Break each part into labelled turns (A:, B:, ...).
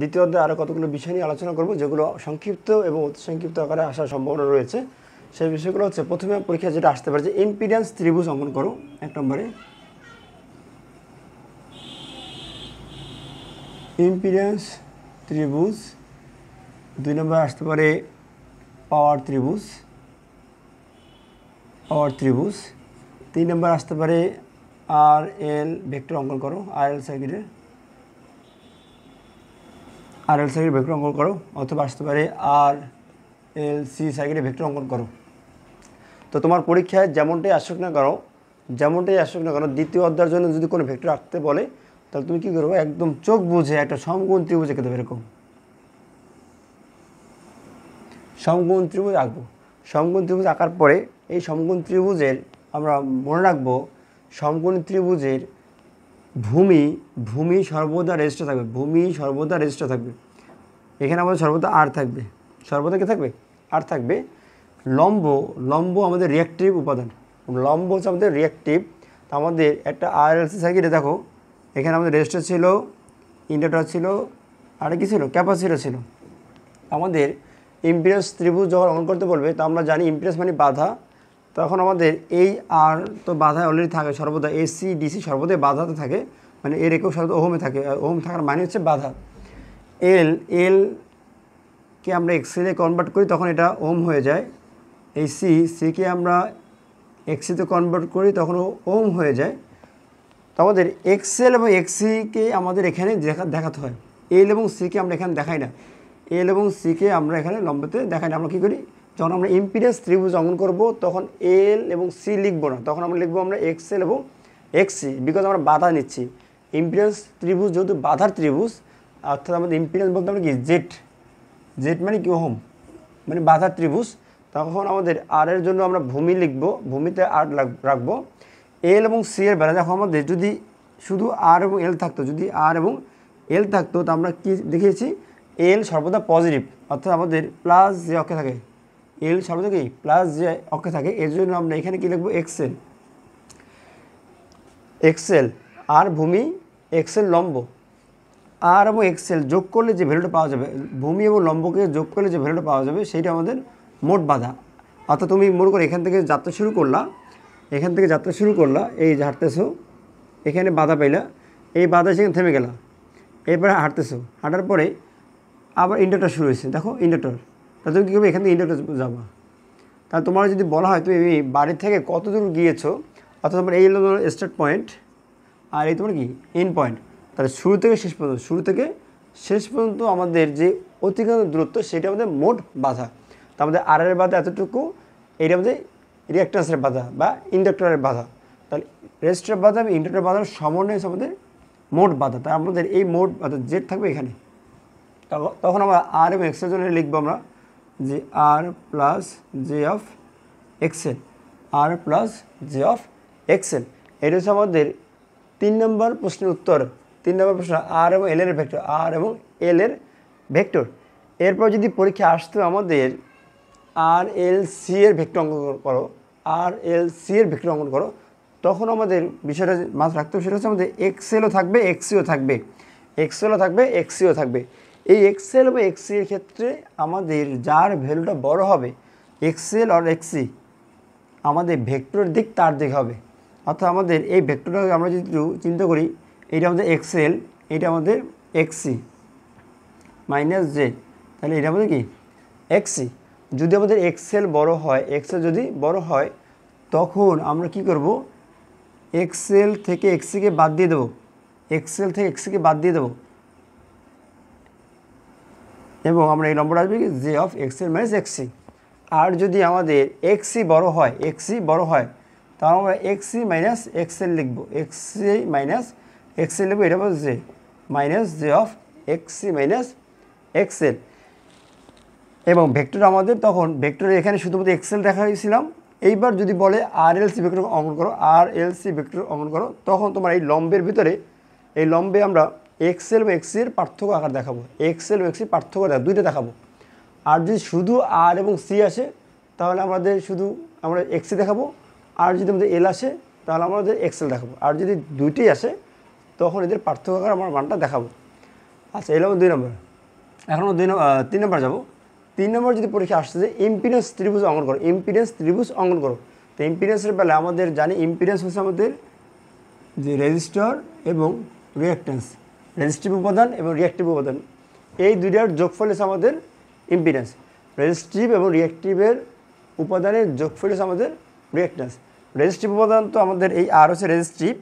A: দ্বিতীয় অধ্যায়ে আরও কতগুলো বিষয় নিয়ে আলোচনা করব, যেগুলো সংক্ষিপ্ত এবং অতি সংক্ষিপ্ত আকারে আসার সম্ভাবনা রয়েছে। সেই বিষয়গুলো হচ্ছে, প্রথমে পরীক্ষা যেটা আসতে পারে যে ইম্পিডেন্স ত্রিভুজ অঙ্কন করো। 1 নম্বরে ইম্পিডেন্স ত্রিভুজ, 2 নম্বরে আসতে পারে পাওয়ার ত্রিভুজ, 3 নম্বর আসতে পারে আর এল ভেক্টর অঙ্কন করো, আর এল সার্কিটের ভেক্টর অঙ্কন করো, অথবা আসতে পারে আর এল সি সার্কিটের ভেক্টর অঙ্কন করো। তো তোমার পরীক্ষায় যেমনটাই আসুক না কেন দ্বিতীয় অধ্যায়ের জন্য যদি কোনো ভেক্টর আঁকতে বলে, তাহলে তুমি কী করবো, একদম চোখ বুঝে একটা সমকোণ ত্রিভুজ এঁকে দেবে। এরকম সমকোণ ত্রিভুজ আঁকবো। সমকোণ ত্রিভুজ আঁকার পরে এই সমকোণ ত্রিভুজের আমরা মনে রাখবো, সমকোণ ত্রিভুজের ভূমি সর্বদা রেজিস্টার থাকবে। এখানে আমাদের সর্বদা আর থাকবে, সর্বদা কি থাকবে, আর থাকবে। লম্ব আমাদের রিঅ্যাক্টিভ উপাদান, লম্ব হচ্ছে আমাদের রিঅ্যাক্টিভ। আমাদের একটা আরএলসি সার্কিটে দেখো, এখানে আমাদের রেজিস্টার ছিল, ইন্ডাক্টর ছিল, আর কি ছিল, ক্যাপাসিটর ছিল। আমাদের ইম্পিডেন্স ত্রিভুজ যখন অঙ্কন করতে বলবে, তা আমরা জানি ইম্পিডেন্স মানে বাধা। তখন আমাদের এই আর তো বাধা অলরেডি থাকে, সর্বদা এসি ডিসি সর্বদাই বাধাতে থাকে, মানে এর একক সর্বদা ওহমে থাকে। ওহম থাকার মানে হচ্ছে বাধা। এলকে আমরা এক্সেলে কনভার্ট করি, তখন এটা ওহম হয়ে যায়। এই সিকে আমরা এক্সিতে কনভার্ট করি, তখন ওহম হয়ে যায়। তো আমাদের এক্সেল এবং এক্সিকে আমাদের এখানে দেখাতে হয়। এল এবং সিকে আমরা এখানে দেখাই না, এল এবং সিকে আমরা এখানে লম্বতে দেখাই না। আমরা কী করি, যখন আমরা ইম্পিডেন্স ত্রিভুজ অঙ্কন করব, তখন এল এবং সি লিখবো না, তখন আমরা লিখবো আমরা এক্সএল এবং এক্সি, বিকজ আমরা বাধা নিচ্ছি। ইম্পিডেন্স ত্রিভুজ যেহেতু বাধার ত্রিভুজ, অর্থাৎ আমাদের ইম্পিডেন্স বলতে আমরা কি জেড মানে কি, ওহম মানে বাধার ত্রিভুজ। তখন আমাদের আর এর জন্য আমরা ভূমি লিখবো, ভূমিতে আর রাখবো। এল এবং সি এর বেলা দেখো, আমাদের যদি শুধু আর এবং এল থাকতো, তো আমরা কি দেখিয়েছি, এল সর্বদা পজিটিভ, অর্থাৎ আমাদের প্লাস যে অক্ষে থাকে, এল সর্বদা কি প্লাস যে অক্ষে থাকে। এর জন্য আমরা এখানে কি লিখবো, এক্সেল আর ভূমি, এক্সেল লম্ব। আর এবং এক্সেল যোগ করলে যে ভ্যালুটা পাওয়া যাবে, ভূমি এবং লম্বকে যোগ করলে যে ভ্যালুটা পাওয়া যাবে, সেইটা আমাদের মোট বাধা। অর্থাৎ তুমি মনে করো এখান থেকে যাত্রা শুরু করলা, এই যে হাঁটতেছো, এখানে বাধা পাইলা, এই বাধা সেখানে থেমে গেলা, এরপরে হাঁটতেছো, হাঁটার পরে আবার ইন্ডাক্টর শুরু হয়েছে, দেখো ইন্ডাক্টর, তাহলে তুমি কী করবে, এখান থেকে ইন্ডাক্টর যাবা। তাহলে তোমার যদি বলা হয় তুমি বাড়ি থেকে কত দূর গিয়েছো, অর্থাৎ তোমার এই হলো স্টার্ট পয়েন্ট, আর এই তোমার কি এন্ড পয়েন্ট, তাহলে শুরু থেকে শেষ পর্যন্ত আমাদের যে অতিক্রান্ত দূরত্ব, সেটা আমাদের মোট বাধা। তো আমাদের আর এর বাধা এতটুকু, এইটা আমাদের রিঅ্যাক্ট্যান্সের বাধা বা ইন্ডাক্টরের বাধা। তাহলে রেজিস্টরের বাধা এবং ইন্ডাক্টরের বাধার সমন্বয় হচ্ছে আমাদের মোট বাধা। তাই আমাদের এই মোট বাধা জেড থাকবে এখানে। তখন আমরা আর এবং এক্সের জন্য লিখবো আমরা যে আর প্লাস জে অফ এক্সেল, এটা হচ্ছে আমাদের 3 নম্বর প্রশ্নের উত্তর। 3 নম্বর প্রশ্ন, আর এবং এল এর ভেক্টর। এরপর যদি পরীক্ষা আসতো আমাদের আর এল সি এর ভেক্টর অঙ্কন করো, তখন আমাদের বিষয়টা মাথায় রাখতে হবে, সেটা হচ্ছে আমাদের এক্সেলও থাকবে, এক্সিও থাকবে। এই এক্সেল এবং এক্সি এর ক্ষেত্রে আমাদের যার ভ্যালুটা বড় হবে, এক্সেল আর এক্সি, আমাদের ভেক্টরের দিক তার দিক হবে। অর্থাৎ আমাদের এই ভেক্টরটা আমরা যদি চিন্তা করি, এটা আমাদের এক্সেল, এটা আমাদের এক্সি মাইনাস জে, তাহলে এটা আমাদের কি এক্সি। যদি আমাদের এক্সেল যদি বড় হয়, তখন আমরা কি করব, এক্সেল থেকে এক্সিকে বাদ দিয়ে দেবো, এবং আমরা এই নম্বর আসবে কি জে অফ এক্সেল মাইনাস এক্সি। আর যদি আমাদের এক্সি বড় হয়, তাহলে আমরা এক্সি মাইনাস এক্সেল লিখবো, এটা বলছে জে মাইনাস জে অফ এক্সি মাইনাস এক্সেল। এবং ভেক্টর আমাদের তখন ভেক্টরের এখানে শুধুমাত্র এক্সেল দেখা হয়েছিলাম। এইবার যদি বলে আর এল সি ভেক্টর অঙ্কন করো, তখন তোমার এই লম্বের ভিতরে, এই লম্বে আমরা এক্সেল এবং এক্সির পার্থক্য আকার দেখাবো, দুইটা দেখাবো। আর যদি শুধু আর এবং সি আসে, তাহলে আমরা এক্সি দেখাবো। আর যদি আমাদের এল আসে, তাহলে আমাদের এক্সেল দেখাবো। আর যদি দুইটি আসে, তখন এদের পার্থক্য আকার আমরা মানটা দেখাবো। আচ্ছা এলাম 2 নম্বর। এখন 3 নম্বর যাব। 3 নম্বর যদি পরীক্ষা আসছে যে ইম্পিডেন্স ত্রিভুজ অঙ্কন করো, ইম্পিডেন্স ত্রিভুজ অঙ্কন করো। তো ইম্পিডেন্সের বেলা আমাদের জানি ইম্পিডেন্স হচ্ছে আমাদের যে রেজিস্টর এবং রিঅ্যাক্ট্যান্স, রেজিস্টিভ উপাদান এবং রিঅ্যাক্টিভ উপাদান, এই দুইটার যোগফল হচ্ছে আমাদের ইম্পিডেন্স। রেজিস্টিভ এবং রিঅ্যাক্টিভের উপাদানের যোগফল হচ্ছে আমাদের রিঅ্যাক্ট্যান্স। রেজিস্টিভ উপাদান তো আমাদের এই আর হচ্ছে রেজিস্টিভ,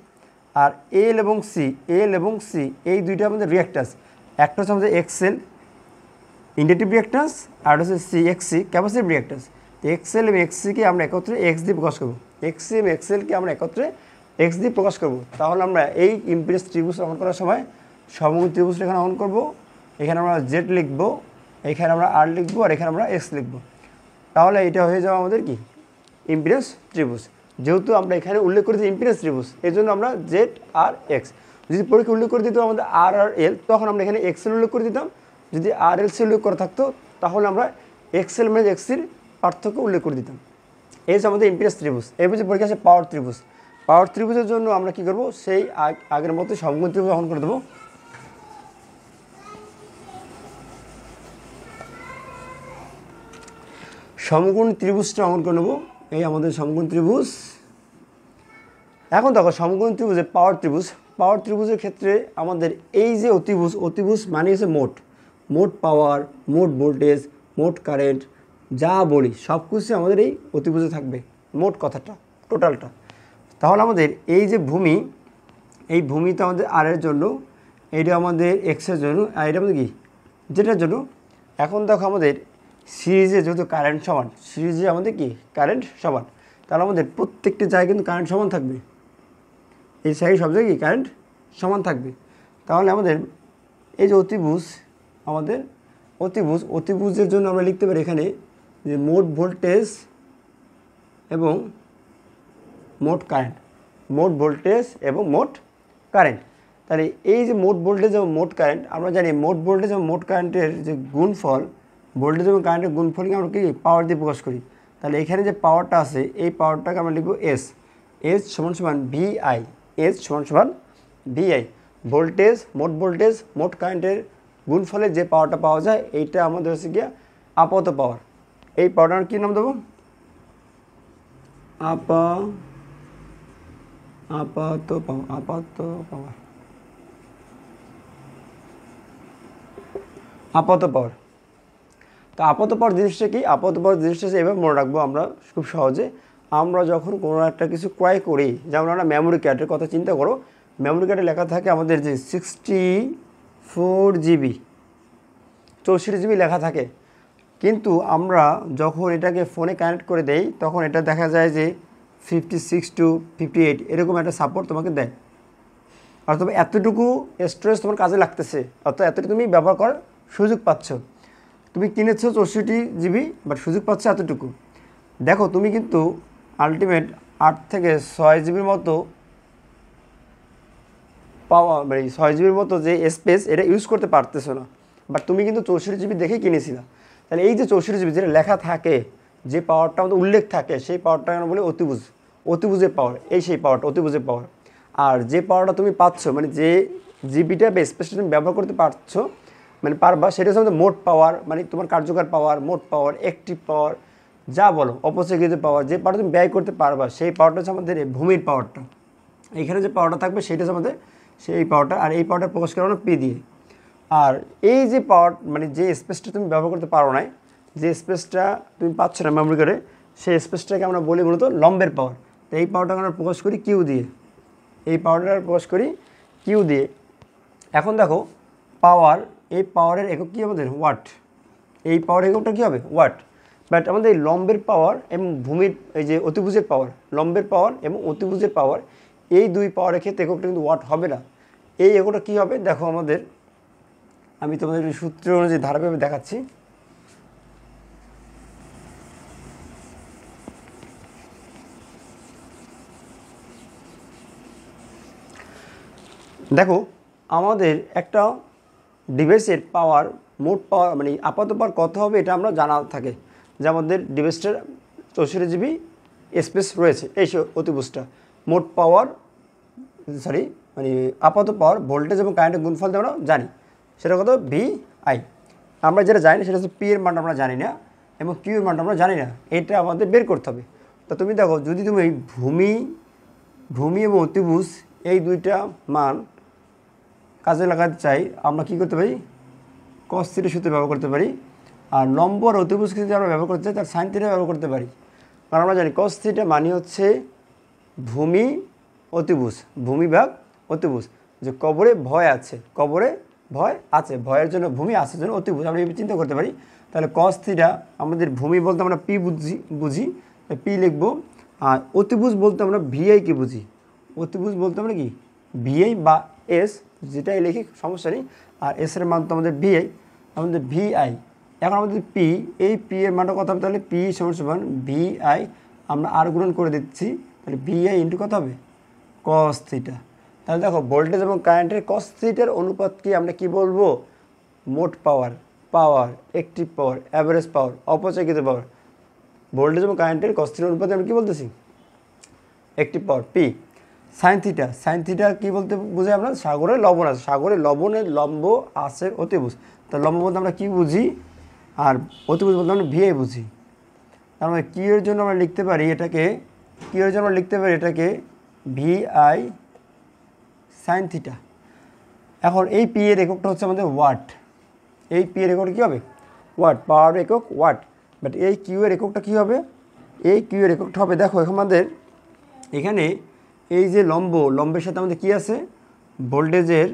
A: আর এল এবং সি এই দুইটা আমাদের রিঅ্যাক্ট্যান্স। একটা হচ্ছে আমাদের এক্সেল ইন্ডাকটিভ রিঅ্যাক্ট্যান্স, আর হচ্ছে সি এক্সি ক্যাপাসিটিভ রিঅ্যাক্ট্যান্স। তো এক্সেল এবং এক্সিকে আমরা একত্রে এক্স দিয়ে প্রকাশ করবো, এক্সি এবং এক্সেলকে আমরা একত্রে এক্স দিয়ে প্রকাশ করব। তাহলে আমরা এই ইম্পিডেন্স ত্রিভুজ অঙ্কন করার সময় সমকোণী ত্রিভুজটা এখানে অঙ্কন করব। এখানে আমরা জেড লিখব, এখানে আমরা আর লিখবো, আর এখানে আমরা এক্স লিখব। তাহলে এটা হয়ে যাবে আমাদের কি ইম্পিডেন্স ত্রিভুজ। যেহেতু আমরা এখানে উল্লেখ করেছি ইম্পিডেন্স ত্রিভুজ, এই জন্য আমরা জেড আর এক্স। যদি পরীক্ষা উল্লেখ করে দিত আমাদের আর এল, তখন আমরা এখানে এক্সেল উল্লেখ করে দিতাম। যদি আর এল সি উল্লেখ করা থাকতো তাহলে আমরা এক্সেল মানে এক্সির পার্থক্য উল্লেখ করে দিতাম। এই হচ্ছে আমাদের ইম্পিডেন্স ত্রিভুজ। এরপর যে পরীক্ষা আছে পাওয়ার ত্রিভুজ। পাওয়ার ত্রিভুজের জন্য আমরা কি করব, সেই আগের মতো সমকোণী ত্রিভুজ অঙ্কন করে দেবো। সমকোণী ত্রিভুজটা অঙ্কন করে নেব, এই আমাদের সমকোণী ত্রিভুজ। এখন দেখো সমকোণী ত্রিভুজে পাওয়ার ত্রিভুজ, পাওয়ার ত্রিভুজের ক্ষেত্রে আমাদের এই যে অতিভুজ, অতিভুজ মানে হচ্ছে মোট পাওয়ার, মোট ভোল্টেজ, মোট কারেন্ট, যা বলি সব কিছু আমাদের এই অতিভুজে থাকবে, মোট কথাটা টোটালটা। তাহলে আমাদের এই যে ভূমি, এই ভূমিটা আমাদের আর এর জন্য, এইটা আমাদের এক্সের জন্য, আর এটা আমাদের কি যেটার জন্য। এখন দেখো আমাদের সিরিজে যেহেতু কারেন্ট সমান, সিরিজে আমাদের কি কারেন্ট সমান, তাহলে আমাদের প্রত্যেকটি জায়গায় কিন্তু কারেন্ট সমান থাকবে। এই সাইড সব জায়গায় কি কারেন্ট সমান থাকবে। তাহলে আমাদের এই যে অতিভুজ, আমাদের অতিভুজের জন্য আমরা লিখতে পারি এখানে যে মোট ভোল্টেজ এবং মোট কারেন্ট, মোট ভোল্টেজ এবং মোট কারেন্ট। তাহলে এই যে মোট ভোল্টেজ এবং মোট কারেন্ট, আমরা জানি মোট ভোল্টেজ এবং মোট কারেন্টের যে গুণফল, ভোল্টেজ এবং কারেন্টের গুণফলকে আমরা কি পাওয়ার দিয়ে প্রকাশ করি। তাহলে এখানে যে পাওয়ারটা আছে এই পাওয়ারটাকে আমরা লিখব এস, এস সমান সমান ভিআই, এস সমান সমান ভিআই। ভোল্টেজ, মোট কারেন্টের গুণফলে যে পাওয়ারটা পাওয়া যায় এইটা আমাদের হচ্ছে গিয়ে আপাত পাওয়ার। এই পাওয়ারটার কী নাম দেবো, আপাত পাওয়ার। তো আপাত পাওয়ার জিনিসটা কি, আপাত পাওয়ার জিনিসটা এভাবে মনে রাখবো আমরা খুব সহজে। আমরা যখন কোনো একটা কিছু ক্রয় করি, যেমন আমরা মেমোরি কার্ডের কথা চিন্তা করো, মেমোরি কার্ডে লেখা থাকে আমাদের যে 64 GB 64 GB লেখা থাকে, কিন্তু আমরা যখন এটাকে ফোনে কানেক্ট করে দেই তখন এটা দেখা যায় যে 56 to 58 এরকম একটা সাপোর্ট তোমাকে দেয়। অথবা এতটুকু স্টোরেজ তোমার কাজে লাগতেছে, অর্থাৎ এতটুকু তুমি ব্যবহার করার সুযোগ পাচ্ছ। তুমি কিনেছো 64 GB, বাট সুযোগ পাচ্ছ এতটুকু। দেখো তুমি কিন্তু আলটিমেট 8 থেকে 6 GB মতো পাওয়া, মানে 6 GB মতো যে স্পেস এটা ইউজ করতে পারতেছো না, বাট তুমি কিন্তু 64 GB দেখেই কিনেছিলা। তাহলে এই যে 64 GB যেটা লেখা থাকে, যে পাওয়ারটা আমাদের উল্লেখ থাকে, সেই পাওয়ারটা আমরা বলি অতিভুজের পাওয়ার। এই সেই পাওয়ারটা অতিভুজের পাওয়ার। আর যে পাওয়ারটা তুমি পাচ্ছ, মানে যে জিবিটা বা স্পেসটা তুমি ব্যবহার করতে পারছো, মানে পারবা, সেটা হচ্ছে আমাদের মোট পাওয়ার, মানে তোমার কার্যকর পাওয়ার, মোট পাওয়ার, অ্যাক্টিভ পাওয়ার, যা বলো, অপচয়কৃত পাওয়ার, যে পাওয়ারটা তুমি ব্যয় করতে পারবা, সেই পাওয়ারটা হচ্ছে আমাদের ভূমির পাওয়ারটা। এইখানে যে পাওয়ারটা থাকবে সেটা হচ্ছে আমাদের সেই পাওয়ারটা, আর এই পাওয়ারটা প্রকাশ করা হলো পি দিয়ে। আর এই যে পাওয়ার, মানে যে স্পেসটা তুমি ব্যবহার করতে পারো না, যে স্পেসটা তুমি পাচ্ছ না মেমোরি কার্ডে, সেই স্পেসটাকে আমরা বলি মূলত লম্বের পাওয়ার। তো এই পাওয়ারটাকে আমরা প্রকাশ করি কিউ দিয়ে, এই পাওয়ারটা প্রকাশ করি কিউ দিয়ে। এখন দেখো পাওয়ার, এই পাওয়ারের একক কী আমাদের ওয়াট, এই পাওয়ার এককটা কী হবে ওয়াট। বাট আমাদের এই লম্বের পাওয়ার এবং ভূমির এই যে অতিভুজের পাওয়ার, লম্বের পাওয়ার এবং অতিভুজের পাওয়ার, এই দুই পাওয়ারের ক্ষেত্রে এককটা কিন্তু ওয়াট হবে না। এই এককটা কী হবে দেখো আমাদের, আমি তোমাদের সূত্র অনুযায়ী ধারাবাহিকভাবে দেখাচ্ছি। দেখো আমাদের একটা ডিভাইসের পাওয়ার, মোট পাওয়ার মানে আপাত পাওয়ার কত হবে এটা আমরা জানা থাকে, যে আমাদের ডিভাইসটার 64 GB স্পেস রয়েছে, এই অতিভুজটা মোট পাওয়ার, মানে আপাত পাওয়ার, ভোল্টেজ এবং কারেন্টের গুণফল আমরা জানি। সেটা কত ভি আই। আমরা যেটা জানি সেটা হচ্ছে পি এর মানটা আমরা জানি না এবং কিউ এর মানটা আমরা জানি না, এটা আমাদের বের করতে হবে। তো তুমি দেখো যদি তুমি ভূমি এবং অতিভুজ এই দুইটা মান কাজে লাগাতে চাই, আমরা কি করতে পারি, কস থিটা সূত্র ব্যবহার করতে পারি। আর লম্ব আর অতিভুজকে যদি আমরা ব্যবহার করতে চাই তার সাইন থিটা ব্যবহার করতে পারি। কারণ আমরা জানি কস থিটা মানে হচ্ছে ভূমি অতিভুজ, ভূমি ভাগ অতিভুজ, যে কবরে ভয় আছে, কবরে ভয় আছে, ভয়ের জন্য ভূমি, আছে জন্য অতিভুজ, আমরা এই চিন্তা করতে পারি। তাহলে কস থিটা আমাদের ভূমি বলতে আমরা পি বুঝি পি লিখব, আর অতিভুজ বলতে আমরা ভিআইকে বুঝি। অতিভুজ বলতে আমরা কি ভিআই বা এস, যেটাই লিখি সমস্যা নেই। আর এস এর মান তো আমাদের ভিআই, আমাদের ভিআই। এখন আমাদের পি, এই পি এর মানটা কত হবে, তাহলে পি সমান ভিআই, আমরা আর গুণন করে দিচ্ছি, তাহলে ভিআই ইন্টু কত হবে, কস থিটা। তাহলে দেখো ভোল্টেজ এবং কারেন্টের কস থিটার অনুপাতকে আমরা কি বলবো, মোট power, active power, average power, অপচয়কৃত পাওয়ার। ভোল্টেজ এবং কারেন্টের কস থিটার অনুপাতে আমরা কি বলতেছি, active power P. Sine theta কী বলতে বুঝি আমরা, সাগরে লবণ আছে, সাগরে লবণের লম্ব আছে অতিভুজ। তো লম্ব বলতে আমরা কী বুঝি, আর অতিভুজ বলতে আমরা ভিআই বুঝি। তার মানে কিউ এর জন্য আমরা লিখতে পারি এটাকে ভিআই সাইন থিটা। এখন এই পি এর এককটা হচ্ছে আমাদের ওয়াট, এই পি এর এককটা কী হবে, ওয়াট, পাওয়ার একক ওয়াট। বাট এই কিউ এর এককটা কী হবে, এই কিউ এর এককটা হবে, দেখো আমাদের এখানে এই যে লম্বের সাথে আমাদের কী আছে, ভোল্টেজের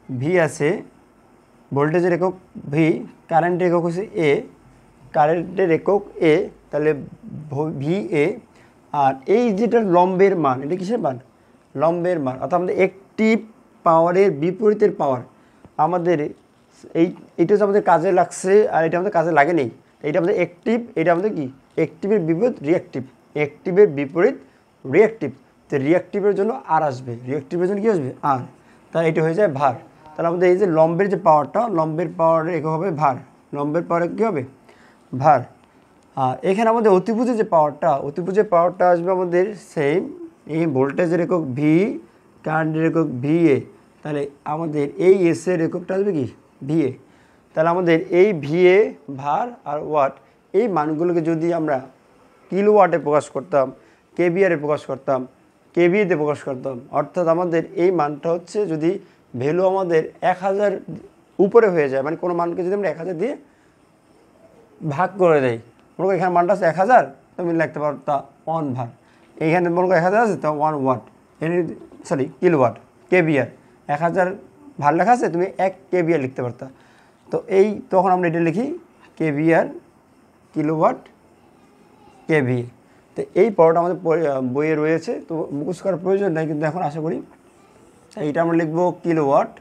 A: ভি আছে, ভোল্টেজের একক ভি, কারেন্টের একক হচ্ছে এ, কারেন্টের একক এ, তাহলে ভি এ। আর এই যেটা লম্বের মান, এটা কিসের মান, লম্বের মান, অর্থাৎ আমাদের অ্যাক্টিভ পাওয়ারের বিপরীতের পাওয়ার। আমাদের এইটা হচ্ছে আমাদের কাজে লাগছে, আর এটা আমাদের কাজে লাগে নেই। এটা আমাদের অ্যাক্টিভ, এটা আমাদের কি, অ্যাক্টিভের বিপরীত রিঅ্যাক্টিভ, অ্যাক্টিভের বিপরীত রিঅ্যাক্টিভ। তো রিঅ্যাক্টিভের জন্য আর আসবে, রিঅ্যাক্টিভের জন্য কী আসবে, আর, তাহলে এটা হয়ে যায় ভার। তাহলে আমাদের এই যে লম্বের যে পাওয়ারটা, লম্বের পাওয়ারের একক হবে ভার, লম্বের পাওয়ারে কী হবে, ভার। আর এখানে আমাদের অতিভুজের যে পাওয়ারটা আসবে আমাদের সেম, এই ভোল্টেজের একক ভি, কারেন্টের একক ভি এ, তাহলে আমাদের এই এসের এককটা আসবে কি ভিএ। তাহলে আমাদের এই ভিএ, ভার আর ওয়াট, এই মানগুলোকে যদি আমরা কিলোওয়াটে প্রকাশ করতাম, কেভিআরে প্রকাশ করতাম, কেভিএতে প্রকাশ করতাম, অর্থাৎ আমাদের এই মানটা হচ্ছে যদি ভ্যালু আমাদের 1000 উপরে হয়ে যায়, মানে কোনো মানকে যদি আমরা 1000 দিয়ে ভাগ করে দেয়, মনে করো এখানে মানটা আছে 1000, তুমি লিখতে পারো তা 1 ভার। এইখানে মনে করো 1000 আছে, তা 1 ওয়াট, কিলোওয়াট, কেভিআর 1000 ভার লেখা আছে, তুমি 1 কেভিআর লিখতে পারতা। তো তখন আমরা এটা লিখি কেভিআর, কিলোওয়াট, কেভিএ। তো এই পড়াটা আমাদের বইয়ে রয়েছে, তো মুখস্থ করার প্রয়োজন নেই, কিন্তু এখন আশা করি এইটা আমরা লিখবো কিলোওয়াট,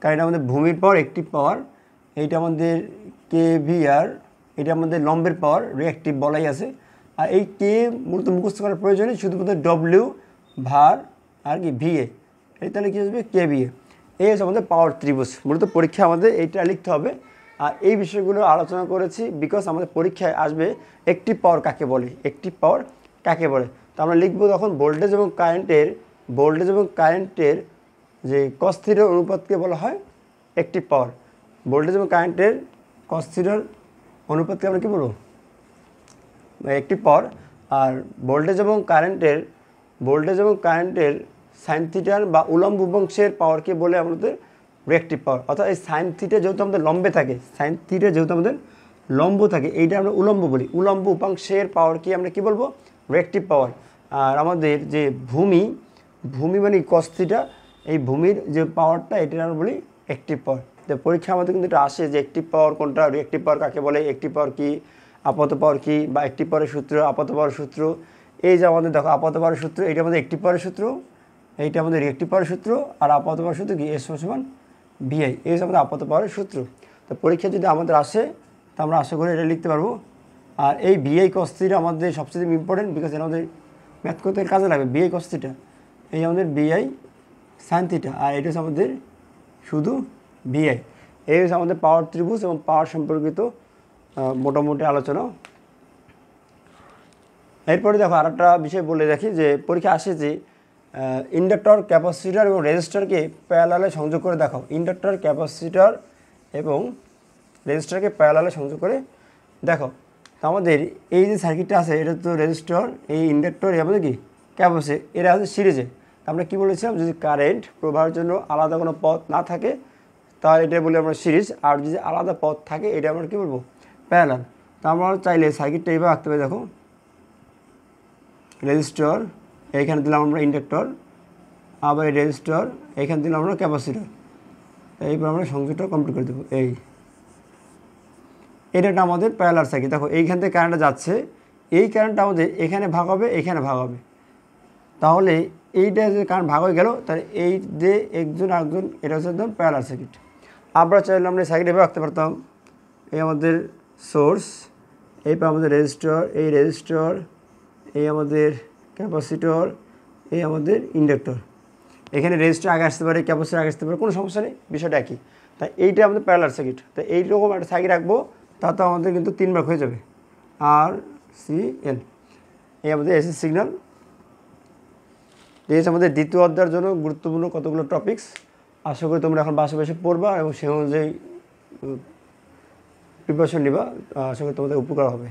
A: কারণ এটা আমাদের ভূমির পাওয়ার, অ্যাক্টিভ পাওয়ার। এইটা আমাদের কেভিআর, এটা আমাদের লম্বের পাওয়ার, রিঅ্যাক্টিভ বলাই আছে। আর এই কে মূলত মুখস্থ করার প্রয়োজন নেই, শুধুমাত্র ডব্লিউ, ভার আর কি ভিএ, এই তাহলে কী আসবে কেভিএ। এই হচ্ছে আমাদের পাওয়ার ত্রিভুজ। মূলত পরীক্ষা আমাদের এইটা লিখতে হবে। আর এই বিষয়গুলো আলোচনা করেছি বিকজ আমাদের পরীক্ষায় আসবে অ্যাক্টিভ পাওয়ার কাকে বলে, অ্যাক্টিভ পাওয়ার কাকে বলে। তো আমরা লিখবো তখন ভোল্টেজ এবং কারেন্টের যে কস থিটার অনুপাতকে বলা হয় অ্যাক্টিভ পাওয়ার। ভোল্টেজ এবং কারেন্টের কস থিটার অনুপাতকে আমরা কী বলবো, অ্যাক্টিভ পাওয়ার। আর ভোল্টেজ এবং কারেন্টের সাইন থিটার বা উলম্ব উপাংশের পাওয়ারকে বলে আমাদের রিঅ্যাক্টিভ পাওয়ার। অর্থাৎ এই সাইন থিটা যেহেতু আমাদের লম্বে থাকে, লম্ব থাকে, এইটা আমরা উলম্ব বলি। উলম্ব উপাংশের পাওয়ারকে আমরা কি বলবো, রিঅ্যাক্টিভ পাওয়ার। আর আমাদের যে ভূমি মানে কস থিটা, এই ভূমির যে পাওয়ারটা এটা আমরা বলি অ্যাক্টিভ পাওয়ার। তো পরীক্ষা আমাদের কিন্তু এটা আসে যে অ্যাক্টিভ পাওয়ার কোনটা, রিঅ্যাক্টিভ পাওয়ার কাকে বলে, অ্যাক্টিভ পাওয়ার কী, আপাত পাওয়ার কী, বা অ্যাক্টিভ পাওয়ারের সূত্র, আপাত পাওয়ার সূত্র। এই যে আমাদের দেখো আপাত পাওয়ারের সূত্র, এইটা আমাদের অ্যাক্টিভ পাওয়ারের সূত্র, এইটা আমাদের রিঅ্যাক্টিভ পাওয়ারের সূত্র, আর আপাত পাওয়ার সূত্র কি, এস সমান ভিআই, এই হচ্ছে আমাদের আপাত পাওয়ারের সূত্র। তো পরীক্ষা যদি আমাদের আসে তা আমরা আশা করি এটা লিখতে পারবো। আর এই ভিআই কস থিটা আমাদের সবচেয়ে ইম্পর্টেন্ট, বিকজ এটা আমাদের ম্যাথ করতে কাজে লাগবে। ভিআই কস থিটা, এই আমাদের ভিআই সাইন থিটা, আর এটা হচ্ছে আমাদের শুধু ভিআই। এই হচ্ছে আমাদের পাওয়ার ত্রিভুজ এবং পাওয়ার সম্পর্কিত মোটামুটি আলোচনা। এরপরে দেখো আরেকটা বিষয় বলে রাখি যে পরীক্ষা আসে যে ইন্ডাক্টর, ক্যাপাসিটর এবং রেজিস্টরকে প্যারালালে সংযোগ করে দেখাও। ইন্ডাক্টর, ক্যাপাসিটর এবং রেজিস্টরকে প্যারালালে সংযোগ করে দেখো। তো আমাদের এই যে সার্কিটটা আছে এটা তো রেজিস্টর, এই ইন্ডাক্টর, এই আমাদের কি ক্যাপাসিটর, এরা হচ্ছে সিরিজে। আমরা কি বলেছিলাম, যদি কারেন্ট প্রবাহের জন্য আলাদা কোনো পথ না থাকে তাহলে এটা বলি আমরা সিরিজ, আর যদি আলাদা পথ থাকে এটা আমরা কী বলবো, প্যারালাল। তো আমরা চাইলে সার্কিটটা এইভাবে আঁকতে পারি। দেখো রেজিস্টর, এইখানে দিলাম আমরা ইন্ডাক্টর, আবার এই রেজিস্টর, এইখানে দিলাম আমরা ক্যাপাসিটর। এইবার আমরা সংযোগটা কমপ্লিট করে দেবো। এটা আমাদের প্যারালাল সার্কিট। দেখো এইখান থেকে কারেন্টটা যাচ্ছে, এই কারেন্টটা আমাদের এখানে ভাগ হবে, এখানে ভাগ হবে। তাহলে এইটা যে কারেন্ট ভাগ হয়ে গেল, তাহলে এই যে একজন আরেকজন, এটা হচ্ছে একদম প্যারালাল সার্কিট। আমরা চাইলে আমরা এই সার্কিট এভাবে রাখতে পারতাম। এই আমাদের সোর্স, এইবার আমাদের রেজিস্টর, এই রেজিস্টর, এই আমাদের ক্যাপাসিটর, এই আমাদের ইন্ডাক্টর। এখানে রেজিস্টর আগে আসতে পারে, ক্যাপাসিটর আগে আসতে পারে, কোনো সমস্যা নেই, বিষয়টা একই। তাই এইটা আমাদের প্যারালাল সার্কিট। তাই এইরকম একটা সার্কিট রাখবো, তাতে আমাদের কিন্তু 3 ভাগ হয়ে যাবে। আর সি এল, এই আমাদের এসি সিগন্যাল। এই হচ্ছে আমাদের দ্বিতীয় অধ্যায়ের জন্য গুরুত্বপূর্ণ কতগুলো টপিকস। আশা করি তোমরা এখন বাসে বসে পড়বা এবং সে অনুযায়ী প্রিপারেশন নিবা। আশা করি তোমাদের উপকার হবে।